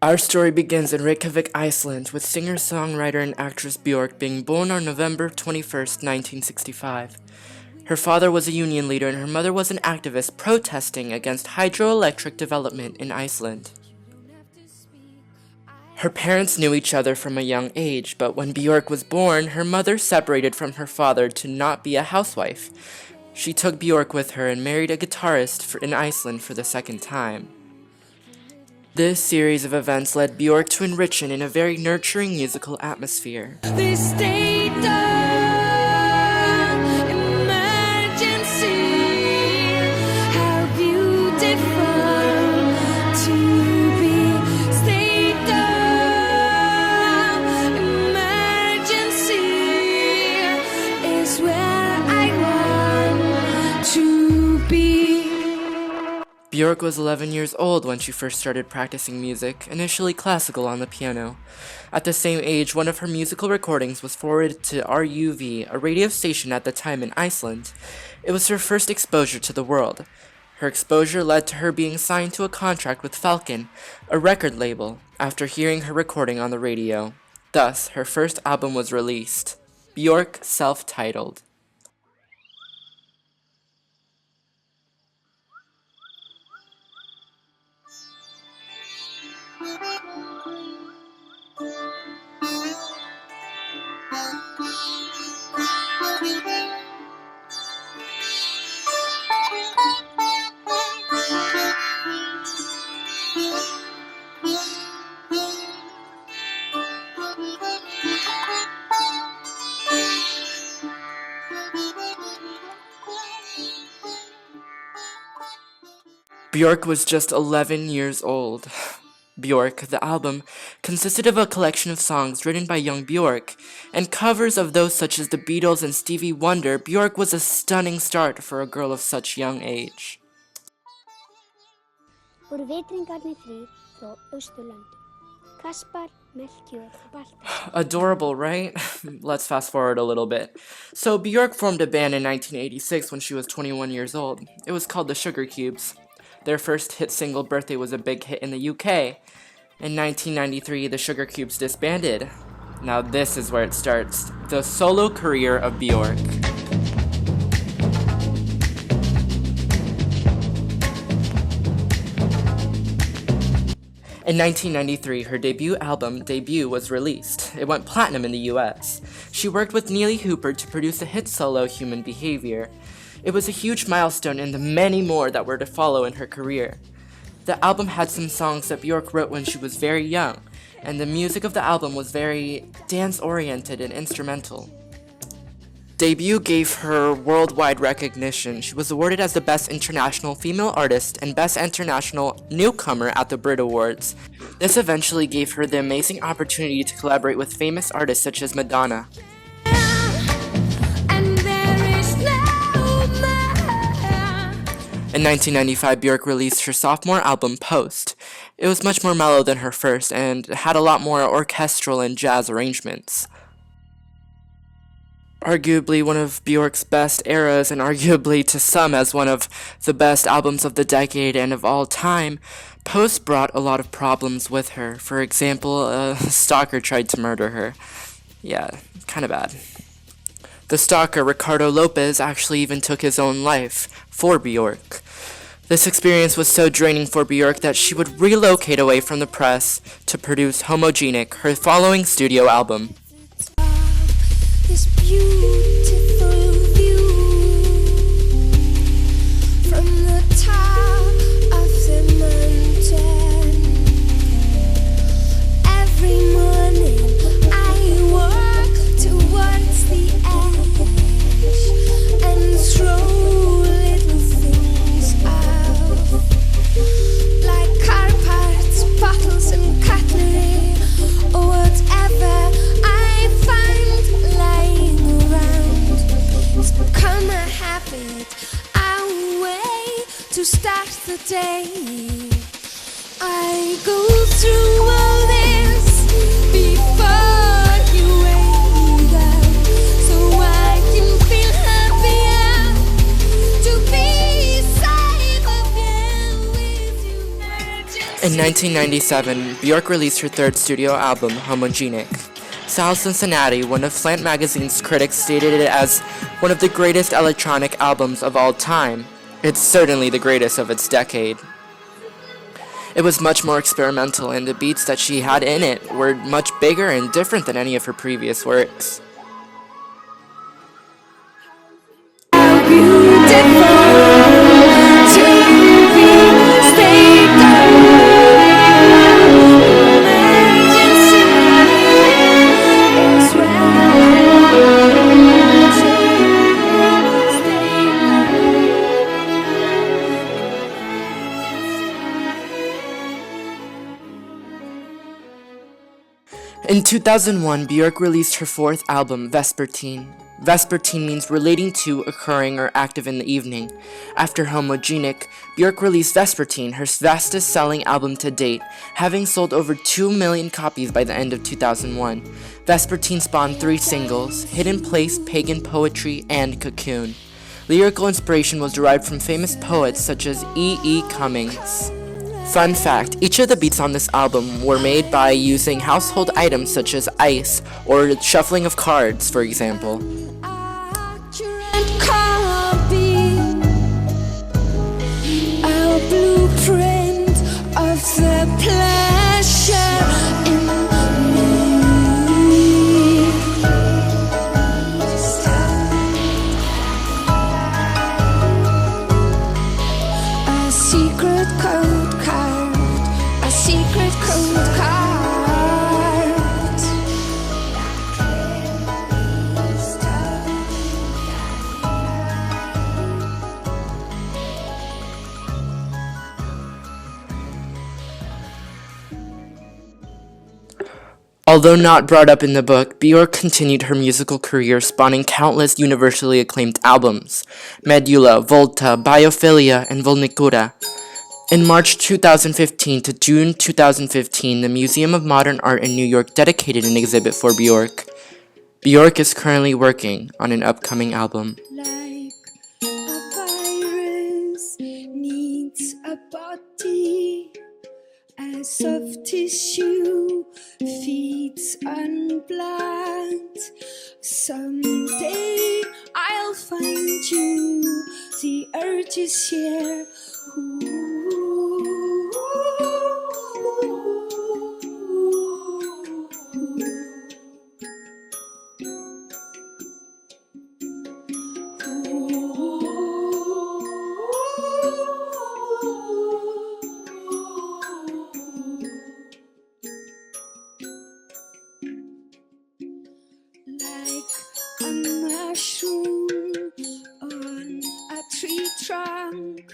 Our story begins in Reykjavik, Iceland, with singer-songwriter and actress Bjork being born on November 21st, 1965. Her father was a union leader and her mother was an activist protesting against hydroelectric development in Iceland. Her parents knew each other from a young age, but when Bjork was born, her mother separated from her father to not be a housewife. She took Bjork with her and married a guitarist in Iceland for the second time. This series of events led Bjork to enrichen in a very nurturing musical atmosphere. This state of emergency, how beautiful to be. State of emergency is where I want to be. Bjork was 11 years old when she first started practicing music, initially classical on the piano. At the same age, one of her musical recordings was forwarded to RUV, a radio station at the time in Iceland. It was her first exposure to the world. Her exposure led to her being signed to a contract with Falcon, a record label, after hearing her recording on the radio. Thus, her first album was released, Bjork self-titled. Bjork was just 11 years old. Bjork, the album, consisted of a collection of songs written by young Bjork, and covers of those such as the Beatles and Stevie Wonder. Bjork was a stunning start for a girl of such young age. Voru vitringarnir þrír frá Austurlöndum. Kaspar, Melchior, Baltasar. Adorable, right? Let's fast forward a little bit. So Bjork formed a band in 1986 when she was 21 years old. It was called the Sugar Cubes. Their first hit single, Birthday, was a big hit in the UK. In 1993, the Sugar Cubes disbanded. Now this is where it starts, the solo career of Bjork. In 1993, her debut album, Debut, was released. It went platinum in the US. She worked with Neely Hooper to produce the hit solo, Human Behavior. It was a huge milestone in the many more that were to follow in her career. The album had some songs that Bjork wrote when she was very young, and the music of the album was very dance-oriented and instrumental. Debut gave her worldwide recognition. She was awarded as the Best International Female Artist and Best International Newcomer at the Brit Awards. This eventually gave her the amazing opportunity to collaborate with famous artists such as Madonna. In 1995, Bjork released her sophomore album, Post. It was much more mellow than her first and had a lot more orchestral and jazz arrangements. Arguably one of Bjork's best eras, and arguably to some as one of the best albums of the decade and of all time, Post brought a lot of problems with her. For example, a stalker tried to murder her. Yeah, kinda bad. The stalker, Ricardo Lopez, actually even took his own life for Bjork. This experience was so draining for Bjork that she would relocate away from the press to produce Homogenic, her following studio album. This beautiful view from the top of the mountain. Every morning I walk towards the edge and throw little things out, like car parts, bottles and cutlery, or whatever I find lying around. It's become a habit, a way to start the day. I go through all this before you wake up, so I can feel happier to be safe again with you. In 1997, Bjork released her third studio album, Homogenic. Sal Cincinnati, one of Slant Magazine's critics, stated it as one of the greatest electronic albums of all time. It's certainly the greatest of its decade. It was much more experimental, and the beats that she had in it were much bigger and different than any of her previous works. In 2001, Bjork released her fourth album, Vespertine. Vespertine means relating to, occurring, or active in the evening. After Homogenic, Bjork released Vespertine, her fastest-selling album to date, having sold over 2 million copies by the end of 2001. Vespertine spawned 3 singles, Hidden Place, Pagan Poetry, and Cocoon. Lyrical inspiration was derived from famous poets such as E. E. Cummings. Fun fact, each of the beats on this album were made by using household items such as ice or shuffling of cards, for example. Our blueprint of the pleasure in me. A secret code card, a secret code card. Although not brought up in the book, Bjork continued her musical career, spawning countless universally acclaimed albums: Medulla, Volta, Biophilia, and Vulnicura. In March 2015 to June 2015, the Museum of Modern Art in New York dedicated an exhibit for Bjork. Bjork is currently working on an upcoming album. Like a virus needs a body, as soft tissue feeds on blood. Someday I'll find you, the urge is here. Like a mushroom on a tree trunk,